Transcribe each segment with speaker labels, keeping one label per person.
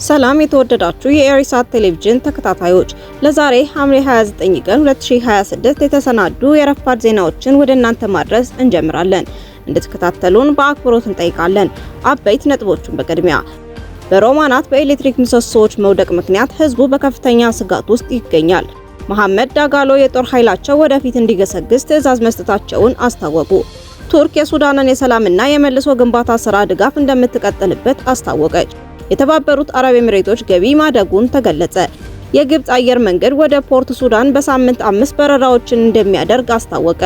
Speaker 1: ሰላም የተወደዳችሁ የኤሪሳት ቴሌቪዥን ተከታታዮች፣ ለዛሬ ሐምሌ 29 ቀን 2026 የተሰናዱ የረፋድ ዜናዎችን ወደ እናንተ ማድረስ እንጀምራለን። እንድትከታተሉን በአክብሮት እንጠይቃለን። አበይት ነጥቦቹን በቅድሚያ በሮማናት በኤሌክትሪክ ምሰሶዎች መውደቅ ምክንያት ህዝቡ በከፍተኛ ስጋት ውስጥ ይገኛል። መሐመድ ዳጋሎ የጦር ኃይላቸው ወደፊት እንዲገሰግስ ትዕዛዝ መስጠታቸውን አስታወቁ። ቱርክ የሱዳንን የሰላምና የመልሶ ግንባታ ስራ ድጋፍ እንደምትቀጥልበት አስታወቀች። የተባበሩት አረብ ኤሚሬቶች ገቢ ማደጉን ተገለጸ። የግብጽ አየር መንገድ ወደ ፖርት ሱዳን በሳምንት 5 በረራዎችን እንደሚያደርግ አስታወቀ።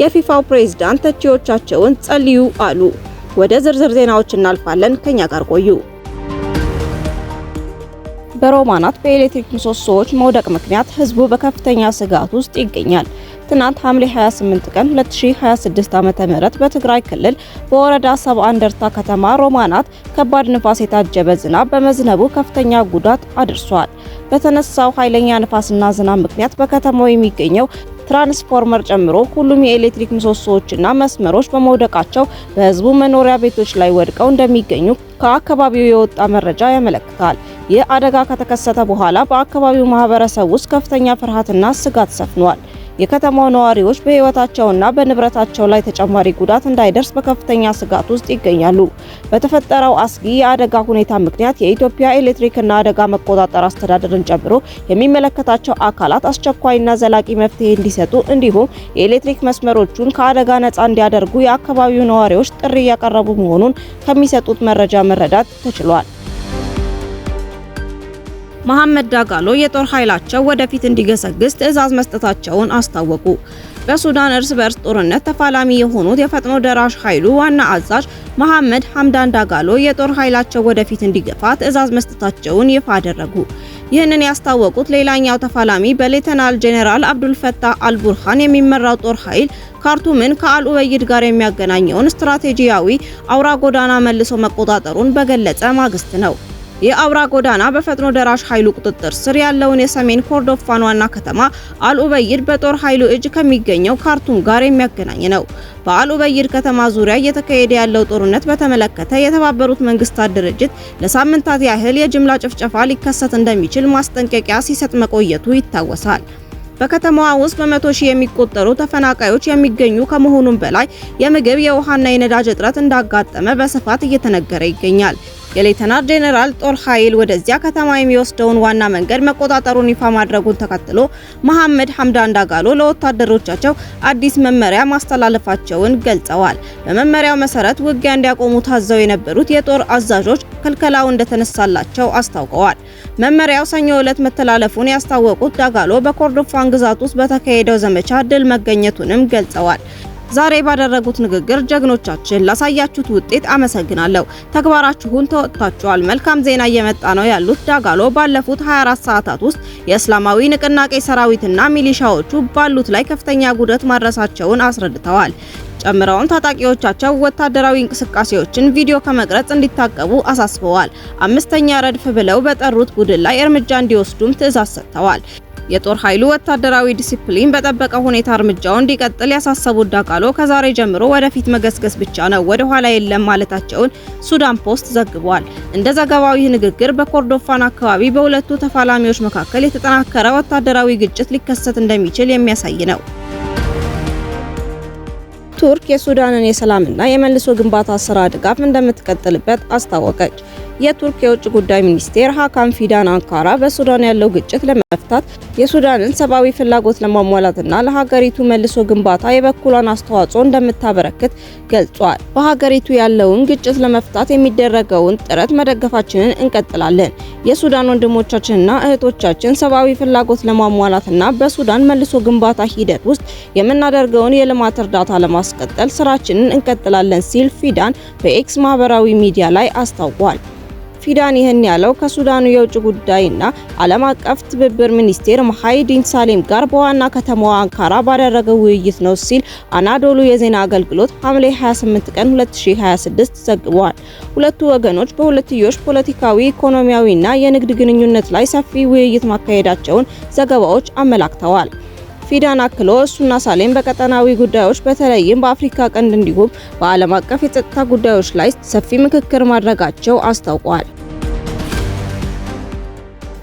Speaker 1: የፊፋው ፕሬዝዳንት ተቺዎቻቸውን ጸልዩ አሉ። ወደ ዝርዝር ዜናዎች እናልፋለን። ከኛ ጋር ቆዩ። በሮማናት በኤሌክትሪክ ምሰሶዎች መውደቅ ምክንያት ህዝቡ በከፍተኛ ስጋት ውስጥ ይገኛል። ትናንት ሐምሌ 28 ቀን 2026 ዓ.ም በትግራይ ክልል በወረዳ 70 እንደርታ ከተማ ሮማናት ከባድ ንፋስ የታጀበ ዝናብ በመዝነቡ ከፍተኛ ጉዳት አድርሷል። በተነሳው ኃይለኛ ንፋስና ዝናብ ምክንያት በከተማው የሚገኘው ትራንስፎርመር ጨምሮ ሁሉም የኤሌክትሪክ ምሰሶዎችና መስመሮች በመውደቃቸው በህዝቡ መኖሪያ ቤቶች ላይ ወድቀው እንደሚገኙ ከአካባቢው የወጣ መረጃ ያመለክታል። ይህ አደጋ ከተከሰተ በኋላ በአካባቢው ማህበረሰብ ውስጥ ከፍተኛ ፍርሃትና ስጋት ሰፍኗል። የከተማው ነዋሪዎች በህይወታቸውና በንብረታቸው ላይ ተጨማሪ ጉዳት እንዳይደርስ በከፍተኛ ስጋት ውስጥ ይገኛሉ። በተፈጠረው አስጊ የአደጋ ሁኔታ ምክንያት የኢትዮጵያ ኤሌክትሪክና አደጋ መቆጣጠር አስተዳደርን ጨምሮ የሚመለከታቸው አካላት አስቸኳይና ዘላቂ መፍትሄ እንዲሰጡ እንዲሁም የኤሌክትሪክ መስመሮቹን ከአደጋ ነፃ እንዲያደርጉ የአካባቢው ነዋሪዎች ጥሪ እያቀረቡ መሆኑን ከሚሰጡት መረጃ መረዳት ተችሏል። መሐመድ ዳጋሎ የጦር ኃይላቸው ወደፊት እንዲገሰግስ ትዕዛዝ መስጠታቸውን አስታወቁ። በሱዳን እርስ በርስ ጦርነት ተፋላሚ የሆኑት የፈጥኖ ደራሽ ኃይሉ ዋና አዛዥ መሐመድ ሐምዳን ዳጋሎ የጦር ኃይላቸው ወደፊት እንዲገፋ ትዕዛዝ መስጠታቸውን ይፋ አደረጉ። ይህንን ያስታወቁት ሌላኛው ተፋላሚ በሌተናል ጄኔራል አብዱልፈታህ አልቡርሃን የሚመራው ጦር ኃይል ካርቱምን ከአልኡበይድ ጋር የሚያገናኘውን ስትራቴጂያዊ አውራ ጎዳና መልሶ መቆጣጠሩን በገለጸ ማግስት ነው። የአውራ ጎዳና በፈጥኖ ደራሽ ኃይሉ ቁጥጥር ስር ያለውን የሰሜን ኮርዶፋን ዋና ከተማ አልኡበይድ በጦር ኃይሉ እጅ ከሚገኘው ካርቱም ጋር የሚያገናኝ ነው። በአልኡበይድ ከተማ ዙሪያ እየተካሄደ ያለው ጦርነት በተመለከተ የተባበሩት መንግስታት ድርጅት ለሳምንታት ያህል የጅምላ ጭፍጨፋ ሊከሰት እንደሚችል ማስጠንቀቂያ ሲሰጥ መቆየቱ ይታወሳል። በከተማዋ ውስጥ በመቶ ሺህ የሚቆጠሩ ተፈናቃዮች የሚገኙ ከመሆኑም በላይ የምግብ የውሃና የነዳጅ እጥረት እንዳጋጠመ በስፋት እየተነገረ ይገኛል። የሌተናል ጄኔራል ጦር ኃይል ወደዚያ ከተማ የሚወስደውን ዋና መንገድ መቆጣጠሩን ይፋ ማድረጉን ተከትሎ መሐመድ ሐምዳን ዳጋሎ ለወታደሮቻቸው አዲስ መመሪያ ማስተላለፋቸውን ገልጸዋል። በመመሪያው መሰረት ውጊያ እንዲያቆሙ ታዘው የነበሩት የጦር አዛዦች ክልከላው እንደተነሳላቸው አስታውቀዋል። መመሪያው ሰኞ ዕለት መተላለፉን ያስታወቁት ዳጋሎ በኮርዶፋን ግዛት ውስጥ በተካሄደው ዘመቻ ድል መገኘቱንም ገልጸዋል። ዛሬ ባደረጉት ንግግር ጀግኖቻችን ላሳያችሁት ውጤት አመሰግናለሁ፣ ተግባራችሁን ተወጥታችኋል፣ መልካም ዜና እየመጣ ነው ያሉት ዳጋሎ ባለፉት 24 ሰዓታት ውስጥ የእስላማዊ ንቅናቄ ሰራዊትና ሚሊሻዎቹ ባሉት ላይ ከፍተኛ ጉዳት ማድረሳቸውን አስረድተዋል። ጨምረውም ታጣቂዎቻቸው ወታደራዊ እንቅስቃሴዎችን ቪዲዮ ከመቅረጽ እንዲታቀቡ አሳስበዋል። አምስተኛ ረድፍ ብለው በጠሩት ቡድን ላይ እርምጃ እንዲወስዱም ትዕዛዝ ሰጥተዋል። የጦር ኃይሉ ወታደራዊ ዲሲፕሊን በጠበቀ ሁኔታ እርምጃው እንዲቀጥል ያሳሰቡት ዳጋሎ ከዛሬ ጀምሮ ወደፊት መገስገስ ብቻ ነው፣ ወደ ኋላ የለም ማለታቸውን ሱዳን ፖስት ዘግቧል። እንደ ዘገባው ይህ ንግግር በኮርዶፋን አካባቢ በሁለቱ ተፋላሚዎች መካከል የተጠናከረ ወታደራዊ ግጭት ሊከሰት እንደሚችል የሚያሳይ ነው። ቱርክ የሱዳንን የሰላምና የመልሶ ግንባታ ስራ ድጋፍ እንደምትቀጥልበት አስታወቀች። የቱርክ የውጭ ጉዳይ ሚኒስቴር ሀካን ፊዳን አንካራ በሱዳን ያለው ግጭት ለመፍታት የሱዳንን ሰብአዊ ፍላጎት ለማሟላትና ለሀገሪቱ መልሶ ግንባታ የበኩሏን አስተዋጽኦ እንደምታበረክት ገልጿል። በሀገሪቱ ያለውን ግጭት ለመፍታት የሚደረገውን ጥረት መደገፋችንን እንቀጥላለን። የሱዳን ወንድሞቻችንና እህቶቻችን ሰብአዊ ፍላጎት ለማሟላትና በሱዳን መልሶ ግንባታ ሂደት ውስጥ የምናደርገውን የልማት እርዳታ ለማስቀጠል ስራችንን እንቀጥላለን ሲል ፊዳን በኤክስ ማህበራዊ ሚዲያ ላይ አስታውቋል። ፊዳን ይህን ያለው ከሱዳኑ የውጭ ጉዳይና ዓለም አቀፍ ትብብር ሚኒስቴር መሐይዲን ሳሌም ጋር በዋና ከተማዋ አንካራ ባደረገው ውይይት ነው ሲል አናዶሉ የዜና አገልግሎት ሐምሌ 28 ቀን 2026 ዘግቧል። ሁለቱ ወገኖች በሁለትዮሽ ፖለቲካዊ፣ ኢኮኖሚያዊና የንግድ ግንኙነት ላይ ሰፊ ውይይት ማካሄዳቸውን ዘገባዎች አመላክተዋል። ፊዳን አክሎ እሱና ሳሌም በቀጠናዊ ጉዳዮች በተለይም በአፍሪካ ቀንድ እንዲሁም በዓለም አቀፍ የጸጥታ ጉዳዮች ላይ ሰፊ ምክክር ማድረጋቸው አስታውቋል።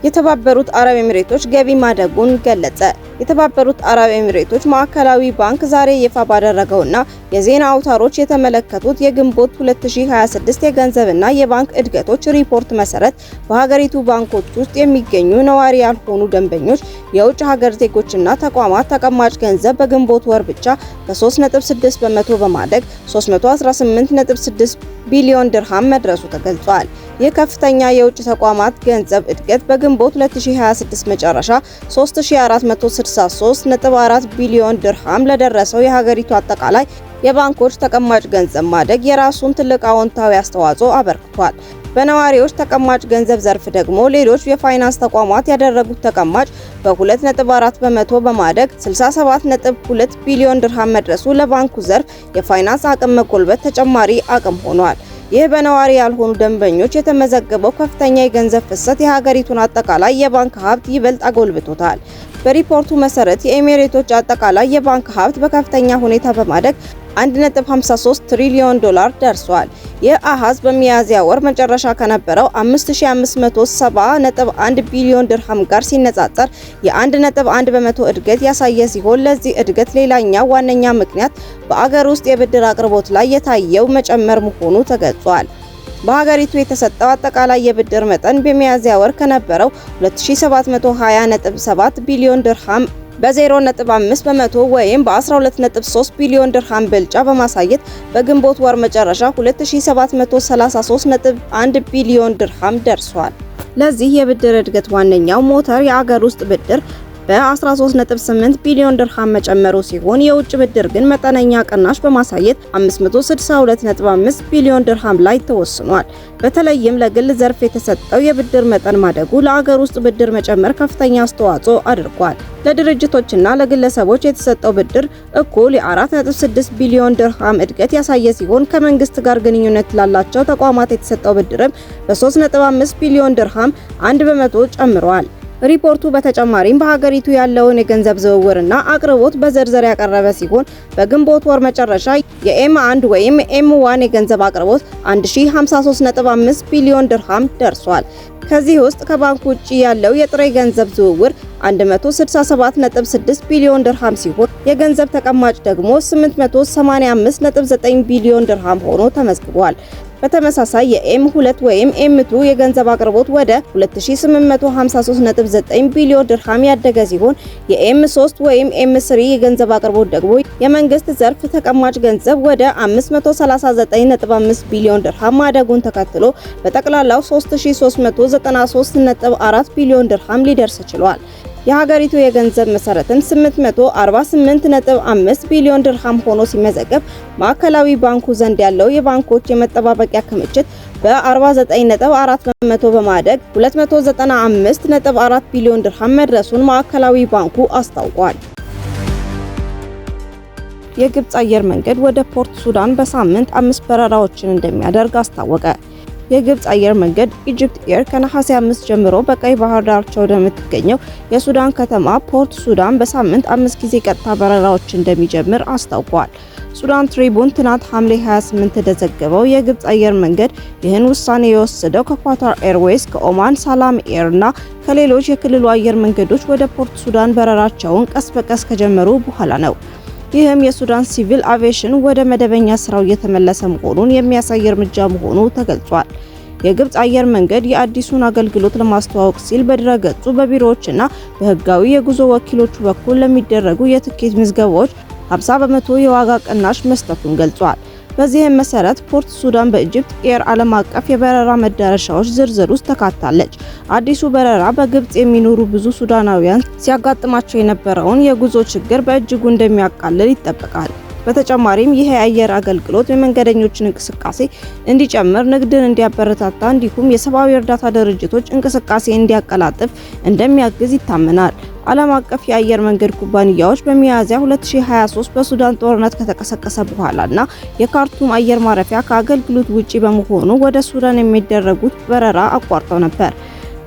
Speaker 1: የተባበሩት አረብ ኤሚሬቶች ገቢ ማደጉን ገለጸ። የተባበሩት አረብ ኤሚሬቶች ማዕከላዊ ባንክ ዛሬ ይፋ ባደረገውና የዜና አውታሮች የተመለከቱት የግንቦት 2026 የገንዘብና የባንክ እድገቶች ሪፖርት መሰረት በሀገሪቱ ባንኮች ውስጥ የሚገኙ ነዋሪ ያልሆኑ ደንበኞች የውጭ ሀገር ዜጎችና ተቋማት ተቀማጭ ገንዘብ በግንቦት ወር ብቻ በ3.6 በመቶ በማደግ 318.6 ቢሊዮን ድርሃም መድረሱ ተገልጿል። ይህ ከፍተኛ የውጭ ተቋማት ገንዘብ እድገት በግንቦት 2026 መጨረሻ 3463.4 ቢሊዮን ድርሃም ለደረሰው የሀገሪቱ አጠቃላይ የባንኮች ተቀማጭ ገንዘብ ማደግ የራሱን ትልቅ አዎንታዊ አስተዋጽኦ አበርክቷል። በነዋሪዎች ተቀማጭ ገንዘብ ዘርፍ ደግሞ ሌሎች የፋይናንስ ተቋማት ያደረጉት ተቀማጭ በ2.4 በመቶ በማደግ 67.2 ቢሊዮን ድርሃም መድረሱ ለባንኩ ዘርፍ የፋይናንስ አቅም መጎልበት ተጨማሪ አቅም ሆኗል። ይህ በነዋሪ ያልሆኑ ደንበኞች የተመዘገበው ከፍተኛ የገንዘብ ፍሰት የሀገሪቱን አጠቃላይ የባንክ ሀብት ይበልጥ አጎልብቶታል። በሪፖርቱ መሰረት የኤሚሬቶች አጠቃላይ የባንክ ሀብት በከፍተኛ ሁኔታ በማደግ 1.53 ትሪሊዮን ዶላር ደርሷል። ይህ አሃዝ በሚያዝያ ወር መጨረሻ ከነበረው 5570.1 ቢሊዮን ድርሃም ጋር ሲነጻጸር የ1.1 በመቶ እድገት ያሳየ ሲሆን ለዚህ እድገት ሌላኛው ዋነኛ ምክንያት በአገር ውስጥ የብድር አቅርቦት ላይ የታየው መጨመር መሆኑ ተገልጿል። በሀገሪቱ የተሰጠው አጠቃላይ የብድር መጠን በሚያዝያ ወር ከነበረው 2720.7 ቢሊዮን ድርሃም በ0.5 በመቶ ወይም በ12.3 ቢሊዮን ድርሃም ብልጫ በማሳየት በግንቦት ወር መጨረሻ 2733.1 ቢሊዮን ድርሃም ደርሷል። ለዚህ የብድር እድገት ዋነኛው ሞተር የአገር ውስጥ ብድር በ13.8 ቢሊዮን ድርሃም መጨመሩ ሲሆን የውጭ ብድር ግን መጠነኛ ቅናሽ በማሳየት 562.5 ቢሊዮን ድርሃም ላይ ተወስኗል። በተለይም ለግል ዘርፍ የተሰጠው የብድር መጠን ማደጉ ለአገር ውስጥ ብድር መጨመር ከፍተኛ አስተዋጽኦ አድርጓል። ለድርጅቶችና ለግለሰቦች የተሰጠው ብድር እኩል የ4.6 ቢሊዮን ድርሃም እድገት ያሳየ ሲሆን ከመንግስት ጋር ግንኙነት ላላቸው ተቋማት የተሰጠው ብድርም በ3.5 ቢሊዮን ድርሃም 1 በመቶ ጨምሯል። ሪፖርቱ በተጨማሪም በሀገሪቱ ያለውን የገንዘብ ዝውውርና አቅርቦት በዝርዝር ያቀረበ ሲሆን በግንቦት ወር መጨረሻ የኤም1 ወይም ኤም1 የገንዘብ አቅርቦት 1053.5 ቢሊዮን ድርሃም ደርሷል። ከዚህ ውስጥ ከባንክ ውጪ ያለው የጥሬ ገንዘብ ዝውውር 167.6 ቢሊዮን ድርሃም ሲሆን የገንዘብ ተቀማጭ ደግሞ 885.9 ቢሊዮን ድርሃም ሆኖ ተመዝግቧል። በተመሳሳይ የኤም2 ወይም ኤም2 የገንዘብ አቅርቦት ወደ 2853.9 ቢሊዮን ድርሃም ያደገ ሲሆን የኤም3 ወይም ኤም3 የገንዘብ አቅርቦት ደግሞ የመንግስት ዘርፍ ተቀማጭ ገንዘብ ወደ 539.5 ቢሊዮን ድርሃም ማደጉን ተከትሎ በጠቅላላው 3393.4 ቢሊዮን ድርሃም ሊደርስ ችሏል። የሀገሪቱ የገንዘብ መሰረትን 848.5 ቢሊዮን ድርሃም ሆኖ ሲመዘገብ ማዕከላዊ ባንኩ ዘንድ ያለው የባንኮች የመጠባበቂያ ክምችት በ49.4 በመቶ በማደግ 295.4 ቢሊዮን ድርሃም መድረሱን ማዕከላዊ ባንኩ አስታውቋል። የግብጽ አየር መንገድ ወደ ፖርት ሱዳን በሳምንት 5 በረራዎችን እንደሚያደርግ አስታወቀ። የግብጽ አየር መንገድ ኢጂፕት ኤር ከነሐሴ 5 ጀምሮ በቀይ ባህር ዳርቻ ወደምትገኘው የሱዳን ከተማ ፖርት ሱዳን በሳምንት 5 ጊዜ ቀጥታ በረራዎች እንደሚጀምር አስታውቋል። ሱዳን ትሪቡን ትናንት ሐምሌ 28 እንደዘገበው የግብጽ አየር መንገድ ይህን ውሳኔ የወሰደው ከኳታር ኤርዌይስ፣ ከኦማን ሳላም ኤር እና ከሌሎች የክልሉ አየር መንገዶች ወደ ፖርት ሱዳን በረራቸውን ቀስ በቀስ ከጀመሩ በኋላ ነው። ይህም የሱዳን ሲቪል አቪዬሽን ወደ መደበኛ ስራው እየተመለሰ መሆኑን የሚያሳይ እርምጃ መሆኑ ተገልጿል። የግብጽ አየር መንገድ የአዲሱን አገልግሎት ለማስተዋወቅ ሲል በድረገጹ በቢሮዎችና በህጋዊ የጉዞ ወኪሎቹ በኩል ለሚደረጉ የትኬት ምዝገባዎች 50 በመቶ የዋጋ ቅናሽ መስጠቱን ገልጿል። በዚህም መሰረት ፖርት ሱዳን በኢጂፕት ኤር ዓለም አቀፍ የበረራ መዳረሻዎች ዝርዝር ውስጥ ተካታለች። አዲሱ በረራ በግብጽ የሚኖሩ ብዙ ሱዳናውያን ሲያጋጥማቸው የነበረውን የጉዞ ችግር በእጅጉ እንደሚያቃልል ይጠበቃል። በተጨማሪም ይህ የአየር አገልግሎት የመንገደኞችን እንቅስቃሴ እንዲጨምር፣ ንግድን እንዲያበረታታ እንዲሁም የሰብአዊ እርዳታ ድርጅቶች እንቅስቃሴ እንዲያቀላጥፍ እንደሚያግዝ ይታመናል። ዓለም አቀፍ የአየር መንገድ ኩባንያዎች በሚያዝያ 2023 በሱዳን ጦርነት ከተቀሰቀሰ በኋላና የካርቱም አየር ማረፊያ ከአገልግሎት ውጪ በመሆኑ ወደ ሱዳን የሚደረጉት በረራ አቋርጠው ነበር።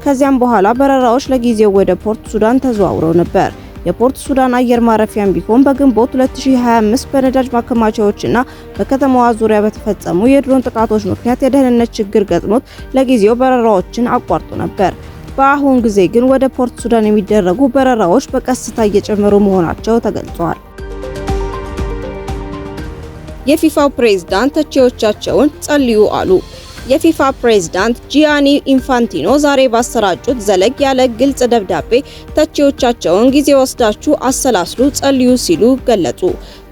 Speaker 1: ከዚያም በኋላ በረራዎች ለጊዜው ወደ ፖርት ሱዳን ተዘዋውረው ነበር። የፖርት ሱዳን አየር ማረፊያም ቢሆን በግንቦት 2025 በነዳጅ ማከማቻዎችና በከተማዋ ዙሪያ በተፈጸሙ የድሮን ጥቃቶች ምክንያት የደህንነት ችግር ገጥሞት ለጊዜው በረራዎችን አቋርጦ ነበር። በአሁን ጊዜ ግን ወደ ፖርት ሱዳን የሚደረጉ በረራዎች በቀስታ እየጨመሩ መሆናቸው ተገልጿል። የፊፋው ፕሬዝዳንት ተቺዎቻቸውን ጸልዩ አሉ። የፊፋ ፕሬዝዳንት ጂያኒ ኢንፋንቲኖ ዛሬ ባሰራጩት ዘለግ ያለ ግልጽ ደብዳቤ ተቺዎቻቸውን ጊዜ ወስዳችሁ አሰላስሉ፣ ጸልዩ ሲሉ ገለጹ።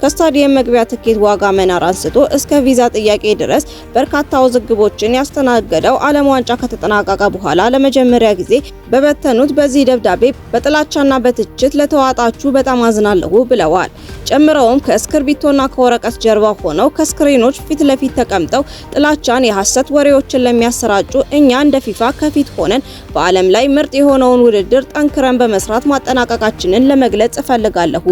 Speaker 1: ከስታዲየም መግቢያ ትኬት ዋጋ መናር አንስቶ እስከ ቪዛ ጥያቄ ድረስ በርካታ ውዝግቦችን ያስተናገደው ዓለም ዋንጫ ከተጠናቀቀ በኋላ ለመጀመሪያ ጊዜ በበተኑት በዚህ ደብዳቤ በጥላቻና በትችት ለተዋጣችሁ በጣም አዝናለሁ ብለዋል። ጨምረውም ከእስክርቢቶና ከወረቀት ጀርባ ሆነው ከስክሪኖች ፊት ለፊት ተቀምጠው ጥላቻን፣ የሐሰት ወሬዎችን ለሚያሰራጩ እኛ እንደ ፊፋ ከፊት ሆነን በዓለም ላይ ምርጥ የሆነውን ውድድር ጠንክረን በመስራት ማጠናቀቃችንን ለመግለጽ እፈልጋለሁ።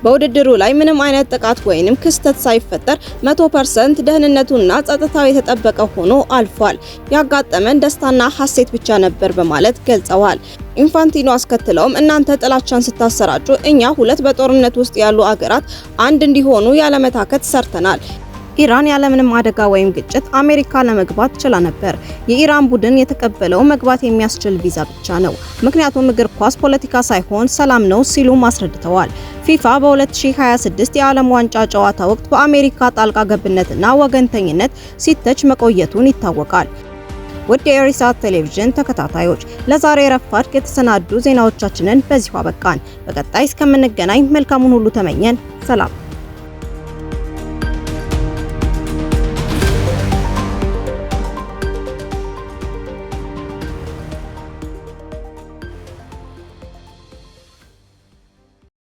Speaker 1: በውድድሩ ላይ ምንም አይነት ጥቃት ወይንም ክስተት ሳይፈጠር 100% ደህንነቱና ጸጥታው የተጠበቀ ሆኖ አልፏል። ያጋጠመን ደስታና ሐሴት ብቻ ነበር በማለት ገልጸዋል። ኢንፋንቲኖ አስከትለውም እናንተ ጥላቻን ስታሰራጩ እኛ ሁለት በጦርነት ውስጥ ያሉ አገራት አንድ እንዲሆኑ ያለመታከት ሰርተናል። ኢራን ያለምንም አደጋ ወይም ግጭት አሜሪካ ለመግባት ችላ ነበር። የኢራን ቡድን የተቀበለው መግባት የሚያስችል ቪዛ ብቻ ነው፣ ምክንያቱም እግር ኳስ ፖለቲካ ሳይሆን ሰላም ነው ሲሉ አስረድተዋል። ፊፋ በ2026 የዓለም ዋንጫ ጨዋታ ወቅት በአሜሪካ ጣልቃ ገብነትና ወገንተኝነት ሲተች መቆየቱን ይታወቃል። ውድ የኢሳት ቴሌቪዥን ተከታታዮች ለዛሬ ረፋድ የተሰናዱ ዜናዎቻችንን በዚሁ አበቃን። በቀጣይ እስከምንገናኝ መልካሙን ሁሉ ተመኘን። ሰላም።